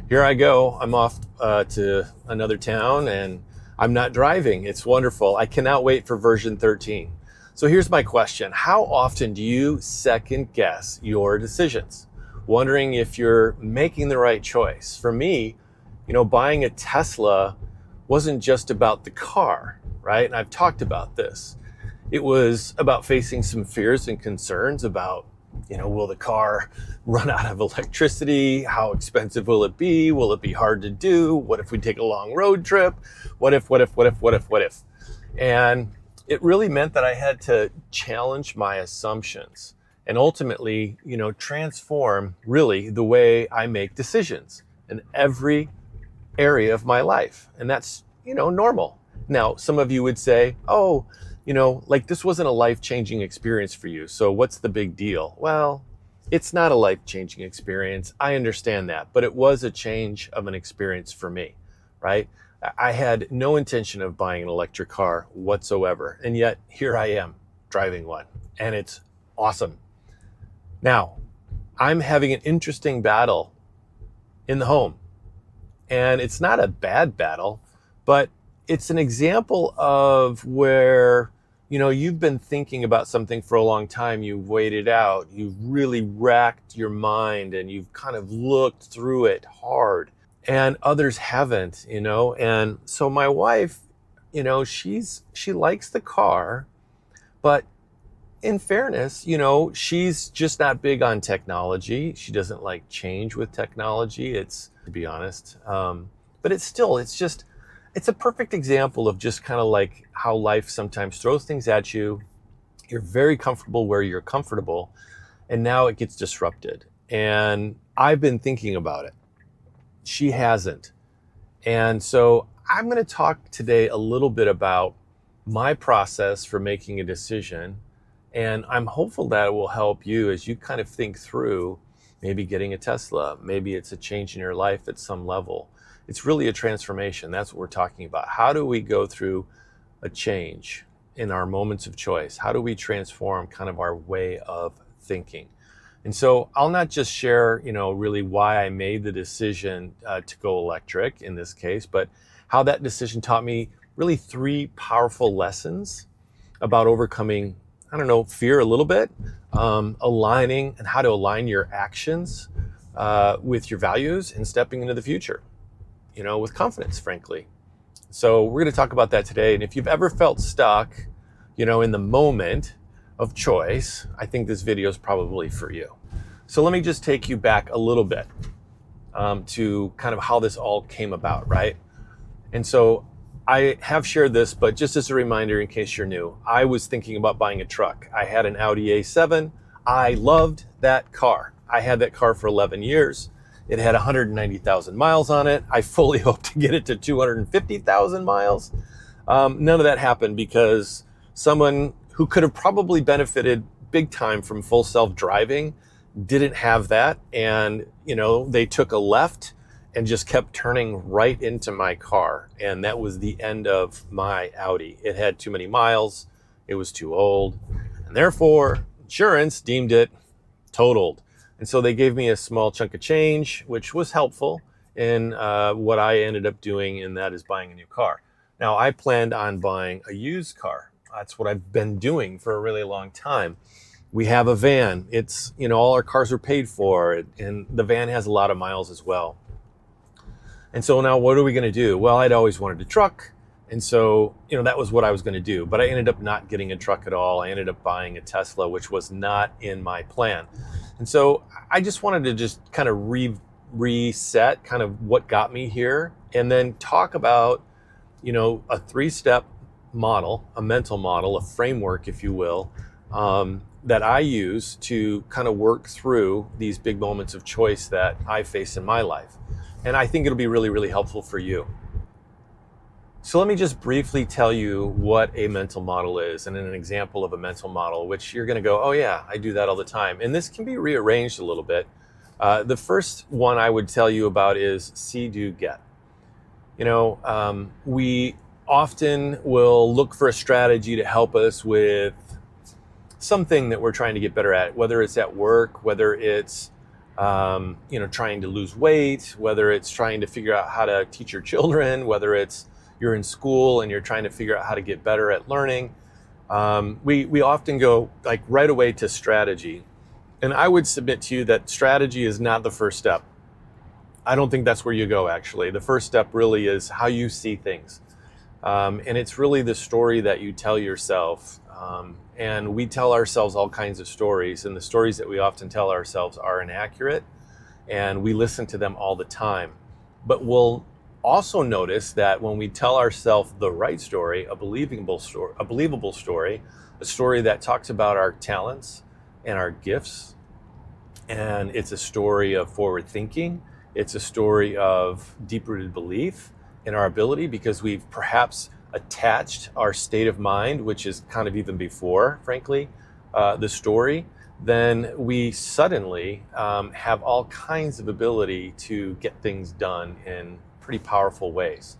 here I go. I'm off to another town and I'm not driving. It's wonderful. I cannot wait for version 13. So here's my question. How often do you second guess your decisions? Wondering if you're making the right choice. For me, buying a Tesla wasn't just about the car, right? And I've talked about this. It was about facing some fears and concerns about, will the car run out of electricity? How expensive will it be? Will it be hard to do? What if we take a long road trip? What if? And it really meant that I had to challenge my assumptions and ultimately, transform really the way I make decisions in every area of my life. And that's, normal. Now, some of you would say, oh, this wasn't a life-changing experience for you. So what's the big deal? Well, it's not a life-changing experience. I understand that, but it was a change of an experience for me, right? I had no intention of buying an electric car whatsoever. And yet here I am driving one and it's awesome. Now, I'm having an interesting battle in the home, and it's not a bad battle, but it's an example of where, you've been thinking about something for a long time. You've weighed it out. You've really racked your mind and you've kind of looked through it hard, and others haven't, And so my wife, she likes the car, but in fairness, she's just not big on technology. She doesn't like change with technology. It's, to be honest, but it's a perfect example of just kind of like how life sometimes throws things at you. You're very comfortable where you're comfortable, and now it gets disrupted. And I've been thinking about it. She hasn't. And so I'm going to talk today a little bit about my process for making a decision. And I'm hopeful that it will help you as you kind of think through maybe getting a Tesla. Maybe it's a change in your life at some level. It's really a transformation. That's what we're talking about. How do we go through a change in our moments of choice? How do we transform kind of our way of thinking? And so I'll not just share, really why I made the decision to go electric in this case, but how that decision taught me really 3 powerful lessons about overcoming, fear a little bit, aligning, and how to align your actions with your values and stepping into the future, with confidence, frankly. So we're going to talk about that today. And if you've ever felt stuck, in the moment of choice, I think this video is probably for you. So let me just take you back a little bit to kind of how this all came about, right? And so I have shared this, but just as a reminder, in case you're new, I was thinking about buying a truck. I had an Audi A7. I loved that car. I had that car for 11 years. It had 190,000 miles on it. I fully hope to get it to 250,000 miles. None of that happened because someone who could have probably benefited big time from full self-driving didn't have that. And, they took a left and just kept turning right into my car. And that was the end of my Audi. It had too many miles. It was too old. And therefore, insurance deemed it totaled. And so they gave me a small chunk of change, which was helpful in what I ended up doing, and that is buying a new car. Now, I planned on buying a used car. That's what I've been doing for a really long time. We have a van. It's, all our cars are paid for, and the van has a lot of miles as well. And so now what are we going to do? Well, I'd always wanted a truck. And so, that was what I was going to do. But I ended up not getting a truck at all. I ended up buying a Tesla, which was not in my plan. And so I just wanted to just kind of reset kind of what got me here, and then talk about, a 3-step model, a mental model, a framework, if you will, that I use to kind of work through these big moments of choice that I face in my life. And I think it'll be really, really helpful for you. So let me just briefly tell you what a mental model is and an example of a mental model, which you're going to go, oh yeah, I do that all the time. And this can be rearranged a little bit. The first one I would tell you about is see, do, get. We often will look for a strategy to help us with something that we're trying to get better at, whether it's at work, whether it's trying to lose weight, whether it's trying to figure out how to teach your children, whether it's you're in school and you're trying to figure out how to get better at learning. We often go like right away to strategy. And I would submit to you that strategy is not the first step. I don't think that's where you go, actually. The first step really is how you see things. And it's really the story that you tell yourself. And we tell ourselves all kinds of stories, and the stories that we often tell ourselves are inaccurate, and we listen to them all the time. But we'll also notice that when we tell ourselves the right story, a believable story, a story that talks about our talents and our gifts, and it's a story of forward thinking, it's a story of deep-rooted belief in our ability, because we've perhaps attached our state of mind, which is kind of even before, frankly, the story, then we suddenly have all kinds of ability to get things done in pretty powerful ways.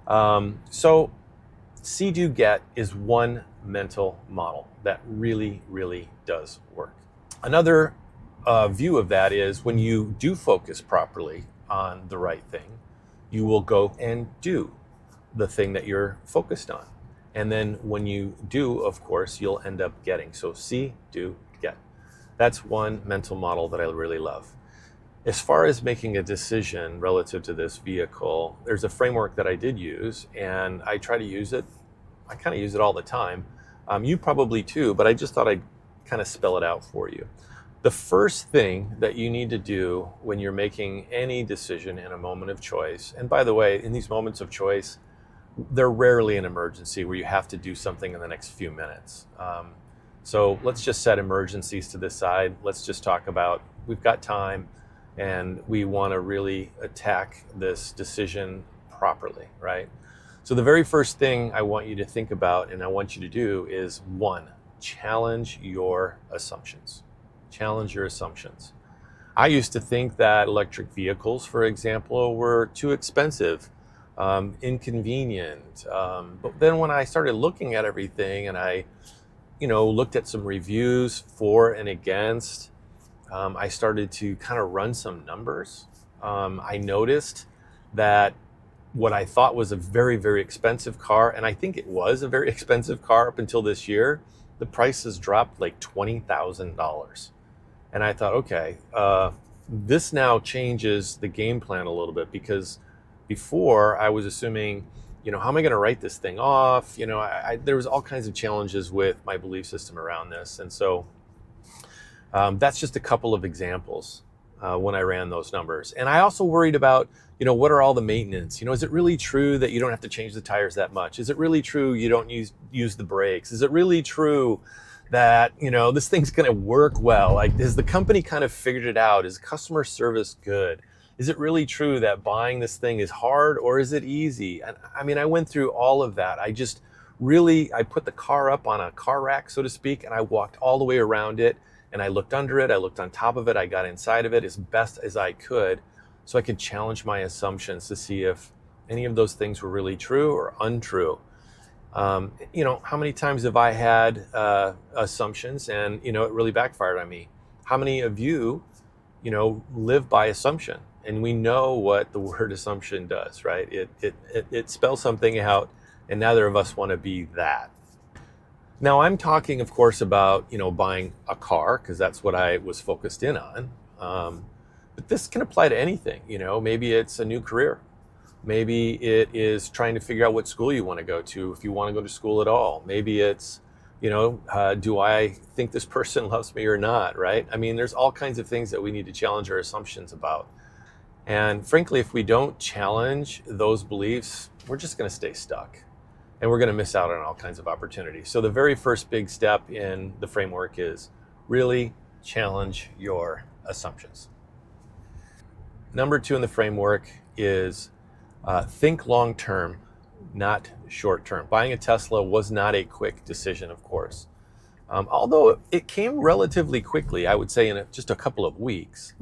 So See, Do, Get is one mental model that really, really does work. Another view of that is when you do focus properly on the right thing, you will go and do the thing that you're focused on. And then when you do, of course, you'll end up getting. So see, do, get. That's one mental model that I really love. As far as making a decision relative to this vehicle, there's a framework that I did use, and I try to use it. I kind of use it all the time. You probably too, but I just thought I'd kind of spell it out for you. The first thing that you need to do when you're making any decision in a moment of choice, and by the way, in these moments of choice, they're rarely an emergency where you have to do something in the next few minutes. So let's just set emergencies to the side. Let's just talk about we've got time and we want to really attack this decision properly, right? So the very first thing I want you to think about and I want you to do is, one, challenge your assumptions. Challenge your assumptions. I used to think that electric vehicles, for example, were too expensive, inconvenient. But then when I started looking at everything and I, looked at some reviews for and against, I started to kind of run some numbers. I noticed that what I thought was a very, very expensive car, and I think it was a very expensive car up until this year, the prices dropped like $20,000. And I thought, okay, this now changes the game plan a little bit, because before I was assuming, how am I going to write this thing off? There was all kinds of challenges with my belief system around this. And so that's just a couple of examples when I ran those numbers. And I also worried about, what are all the maintenance? Is it really true that you don't have to change the tires that much? Is it really true you don't use the brakes? Is it really true that, this thing's going to work well? Like, has the company kind of figured it out? Is customer service good? Is it really true that buying this thing is hard, or is it easy? And I went through all of that. I put the car up on a car rack, so to speak, and I walked all the way around it, and I looked under it, I looked on top of it, I got inside of it as best as I could, so I could challenge my assumptions to see if any of those things were really true or untrue. How many times have I had assumptions and, it really backfired on me? How many of you, live by assumption? And we know what the word assumption does, right? It spells something out, and neither of us want to be that. Now, I'm talking, of course, about, buying a car, because that's what I was focused in on. But this can apply to anything. Maybe it's a new career. Maybe it is trying to figure out what school you want to go to, if you want to go to school at all. Maybe it's, do I think this person loves me or not, right? There's all kinds of things that we need to challenge our assumptions about. And frankly, if we don't challenge those beliefs, we're just going to stay stuck. And we're going to miss out on all kinds of opportunities. So the very first big step in the framework is really challenge your assumptions. Number 2 in the framework is think long-term, not short-term. Buying a Tesla was not a quick decision, of course. Although it came relatively quickly, I would say in just a couple of weeks.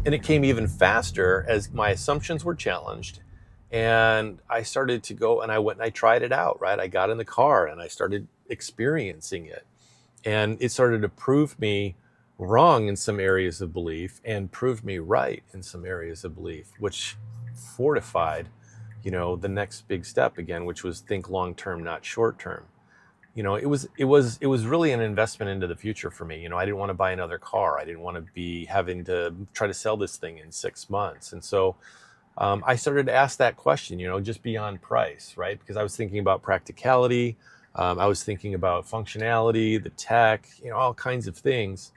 And it came even faster as my assumptions were challenged. And I started to go and I went and I tried it out, right? I got in the car and I started experiencing it. And it started to prove me wrong in some areas of belief and proved me right in some areas of belief, which fortified, the next big step again, which was think long term, not short term. It was really an investment into the future for me. I didn't want to buy another car. I didn't want to be having to try to sell this thing in 6 months. And so I started to ask that question, just beyond price, right? Because I was thinking about practicality. I was thinking about functionality, the tech, all kinds of things.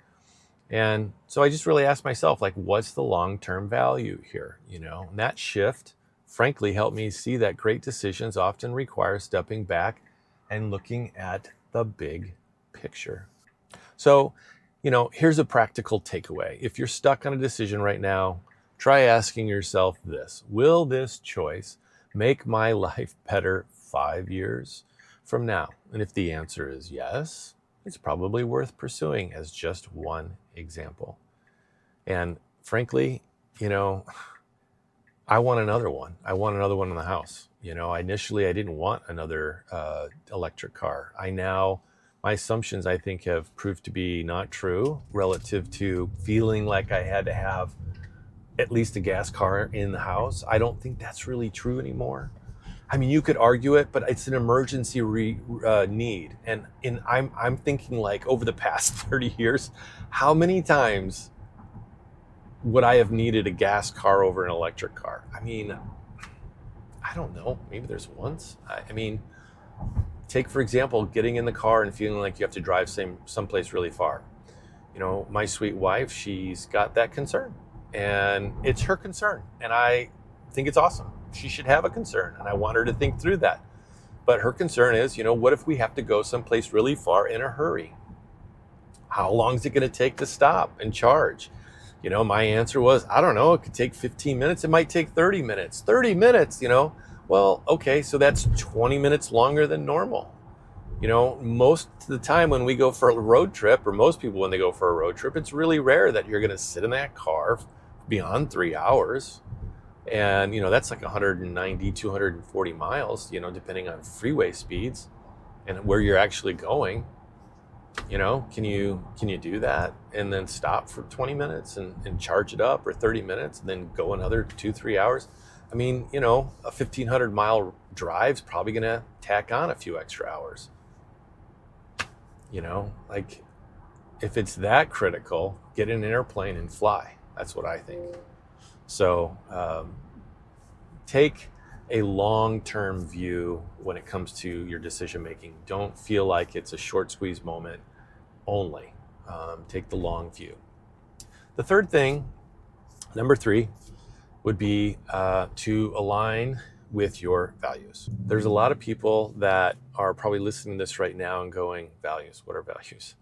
And so I just really asked myself, like, what's the long-term value here? And that shift, frankly, helped me see that great decisions often require stepping back and looking at the big picture. So, here's a practical takeaway. If you're stuck on a decision right now, try asking yourself this: will this choice make my life better 5 years from now? And if the answer is yes, it's probably worth pursuing as just one example. And frankly, you know, I want another one. I want another one in the house. Initially I didn't want another electric car. My assumptions, I think, have proved to be not true relative to feeling like I had to have at least a gas car in the house. I don't think that's really true anymore. I mean, you could argue it, but it's an emergency need. And I'm thinking, like, over the past 30 years, how many times would I have needed a gas car over an electric car? I mean, I don't know. Maybe there's once. I mean, take, for example, getting in the car and feeling like you have to drive someplace really far. My sweet wife, she's got that concern. And it's her concern. And I think it's awesome. She should have a concern. And I want her to think through that. But her concern is, what if we have to go someplace really far in a hurry? How long is it going to take to stop and charge? My answer was, I don't know. It could take 15 minutes. It might take 30 minutes. 30 minutes, Well, okay, so that's 20 minutes longer than normal. Most of the time when we go for a road trip, or most people when they go for a road trip, it's really rare that you're going to sit in that car beyond 3 hours. And, that's like 190, 240 miles, depending on freeway speeds and where you're actually going. Can you do that and then stop for 20 minutes and charge it up, or 30 minutes and then go another 2-3 hours? I mean, a 1,500 mile drive is probably going to tack on a few extra hours. Like, if it's that critical, get in an airplane and fly. That's what I think. So take a long-term view when it comes to your decision making. Don't feel like it's a short squeeze moment only. Take the long view. The third thing, number 3, would be to align with your values. There's a lot of people that are probably listening to this right now and going, values, what are values?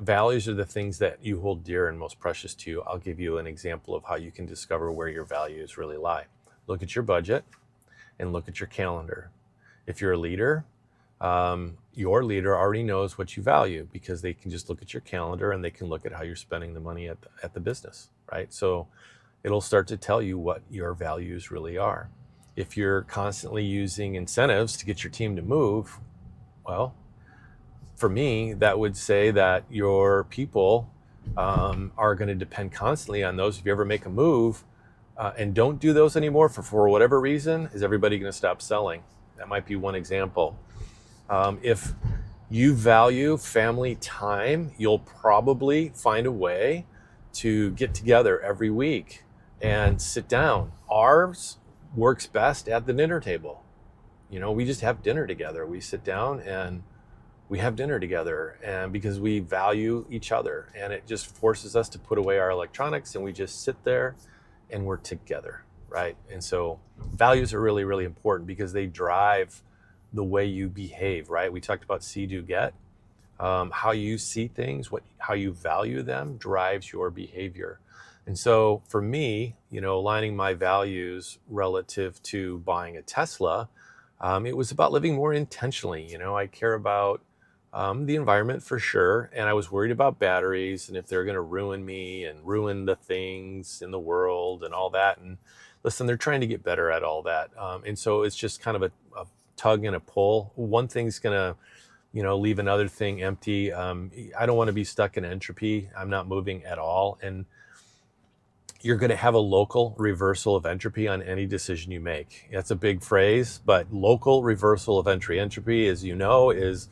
Values are the things that you hold dear and most precious to you. I'll give you an example of how you can discover where your values really lie. Look at your budget and look at your calendar. If you're a leader, your leader already knows what you value, because they can just look at your calendar and they can look at how you're spending the money at the business, right? So it'll start to tell you what your values really are. If you're constantly using incentives to get your team to move, well, for me, that would say that your people are going to depend constantly on those. If you ever make a move and don't do those anymore for whatever reason, is everybody going to stop selling? That might be one example. If you value family time, you'll probably find a way to get together every week and sit down. Ours works best at the dinner table. We just have dinner together. We sit down and we have dinner together, and because we value each other, and it just forces us to put away our electronics and we just sit there and we're together, right? And so values are really, really important because they drive the way you behave, right? We talked about see, do, get. How you see things, how you value them drives your behavior. And so for me, aligning my values relative to buying a Tesla, it was about living more intentionally. I care about the environment for sure. And I was worried about batteries and if they're going to ruin me and ruin the things in the world and all that. And listen, they're trying to get better at all that. And so it's just kind of a tug and a pull. One thing's going to leave another thing empty. I don't want to be stuck in entropy. I'm not moving at all. And you're going to have a local reversal of entropy on any decision you make. That's a big phrase, but local reversal of entropy, as you know, is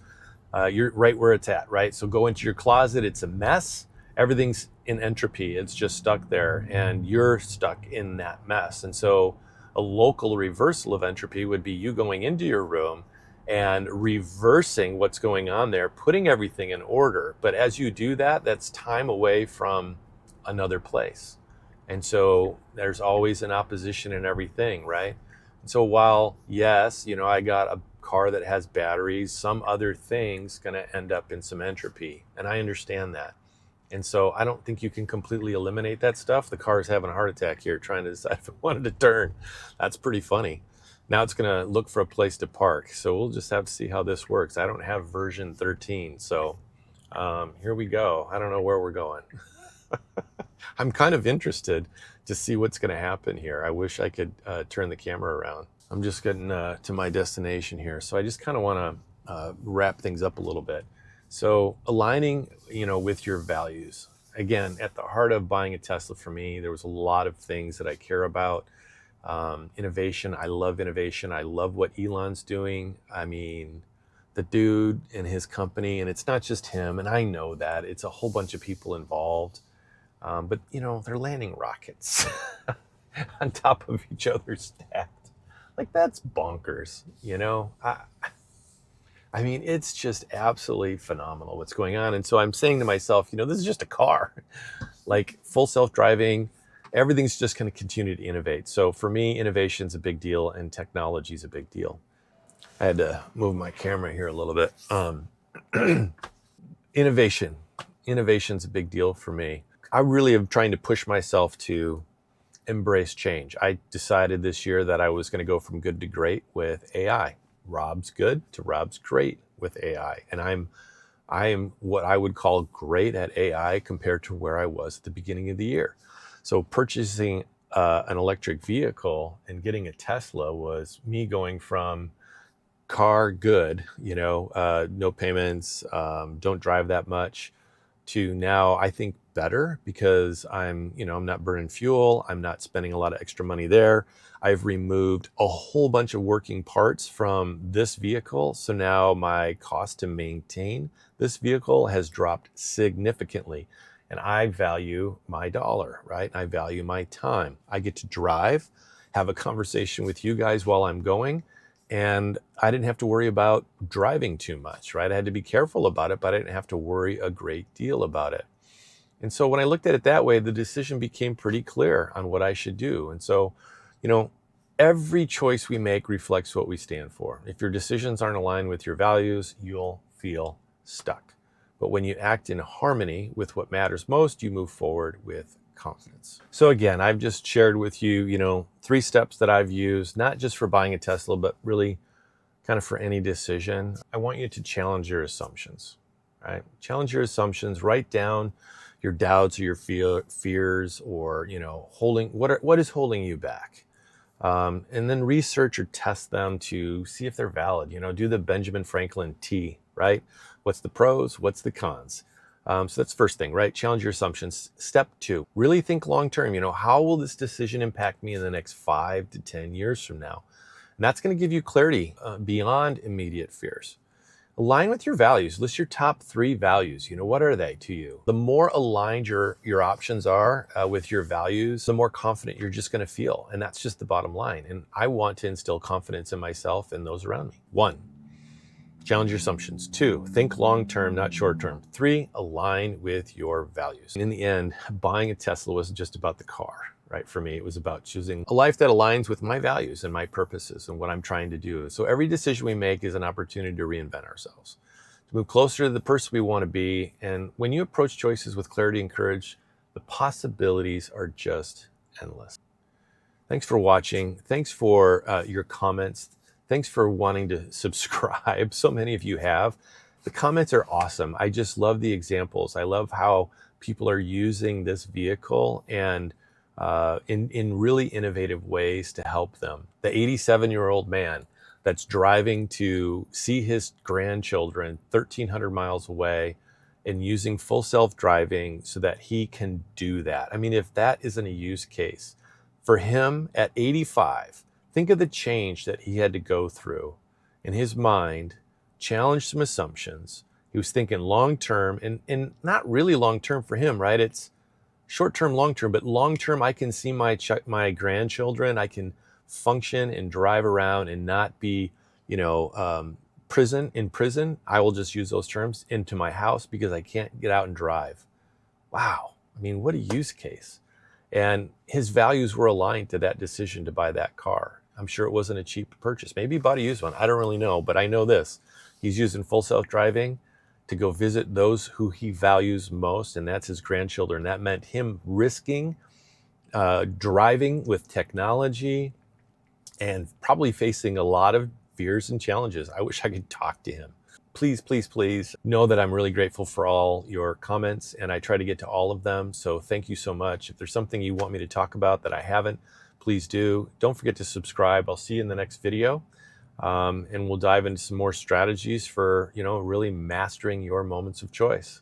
you're right where it's at, right? So go into your closet, it's a mess. Everything's in entropy. It's just stuck there and you're stuck in that mess. And so a local reversal of entropy would be you going into your room and reversing what's going on there, putting everything in order. But as you do that, that's time away from another place. And so there's always an opposition in everything, right? And so while, yes, I got a car that has batteries, some other thing's going to end up in some entropy. And I understand that. And so I don't think you can completely eliminate that stuff. The car's having a heart attack here trying to decide if it wanted to turn. That's pretty funny. Now it's going to look for a place to park. So we'll just have to see how this works. I don't have version 13. So here we go. I don't know where we're going. I'm kind of interested to see what's going to happen here. I wish I could turn the camera around. I'm just getting to my destination here. So I just kind of want to wrap things up a little bit. So aligning, with your values. Again, at the heart of buying a Tesla for me, there was a lot of things that I care about. Innovation. I love innovation. I love what Elon's doing. I mean, the dude and his company, and it's not just him, and I know that. It's a whole bunch of people involved. But, they're landing rockets on top of each other stacked. Like, that's bonkers, I mean, it's just absolutely phenomenal what's going on. And so I'm saying to myself, this is just a car. Like, full self-driving, everything's just going to continue to innovate. So for me, innovation's a big deal and technology's a big deal. I had to move my camera here a little bit. Innovation's a big deal for me. I really am trying to push myself to embrace change. I decided this year that I was going to go from good to great with AI. Rob's good to Rob's great with AI. And I am what I would call great at AI compared to where I was at the beginning of the year. So purchasing an electric vehicle and getting a Tesla was me going from car good, no payments, don't drive that much, to now I think better because I'm not burning fuel. I'm not spending a lot of extra money there. I've removed a whole bunch of working parts from this vehicle. So now my cost to maintain this vehicle has dropped significantly. And I value my dollar, right? I value my time. I get to drive, have a conversation with you guys while I'm going. And I didn't have to worry about driving too much, right? I had to be careful about it, but I didn't have to worry a great deal about it. And so when I looked at it that way, the decision became pretty clear on what I should do. And so, every choice we make reflects what we stand for. If your decisions aren't aligned with your values, you'll feel stuck. But when you act in harmony with what matters most, you move forward with confidence. So again, I've just shared with you, 3 steps that I've used, not just for buying a Tesla, but really kind of for any decision. I want you to challenge your assumptions, right? Challenge your assumptions, write down your doubts or your fears or, what is holding you back? And then research or test them to see if they're valid. Do the Benjamin Franklin T, right? What's the pros? What's the cons? So that's first thing, right? Challenge your assumptions. Step 2, really think long term. How will this decision impact me in the next 5 to 10 years from now? And that's going to give you clarity beyond immediate fears. Align with your values. List your top 3 values. What are they to you? The more aligned your options are with your values, the more confident you're just going to feel. And that's just the bottom line. And I want to instill confidence in myself and those around me. 1, challenge your assumptions. 2, think long-term, not short-term. 3, align with your values. And in the end, buying a Tesla wasn't just about the car, right? For me, it was about choosing a life that aligns with my values and my purposes and what I'm trying to do. So every decision we make is an opportunity to reinvent ourselves, to move closer to the person we want to be. And when you approach choices with clarity and courage, the possibilities are just endless. Thanks for watching. Thanks for your comments. Thanks for wanting to subscribe. So many of you have. The comments are awesome. I just love the examples. I love how people are using this vehicle and in really innovative ways to help them. The 87-year-old man that's driving to see his grandchildren 1,300 miles away and using full self-driving so that he can do that. I mean, if that isn't a use case for him at 85, think of the change that he had to go through in his mind, challenge some assumptions. He was thinking long-term and not really long-term for him, right? It's short-term, long-term, but long-term, I can see my grandchildren. I can function and drive around and not be, in prison. I will just use those terms into my house because I can't get out and drive. Wow. I mean, what a use case. And his values were aligned to that decision to buy that car. I'm sure it wasn't a cheap purchase. Maybe he bought a used one. I don't really know, but I know this. He's using full self-driving to go visit those who he values most, and that's his grandchildren. That meant him risking driving with technology and probably facing a lot of fears and challenges. I wish I could talk to him. Please, please, please know that I'm really grateful for all your comments, and I try to get to all of them. So thank you so much. If there's something you want me to talk about that I haven't, please do. Don't forget to subscribe. I'll see you in the next video. And we'll dive into some more strategies for, really mastering your moments of choice.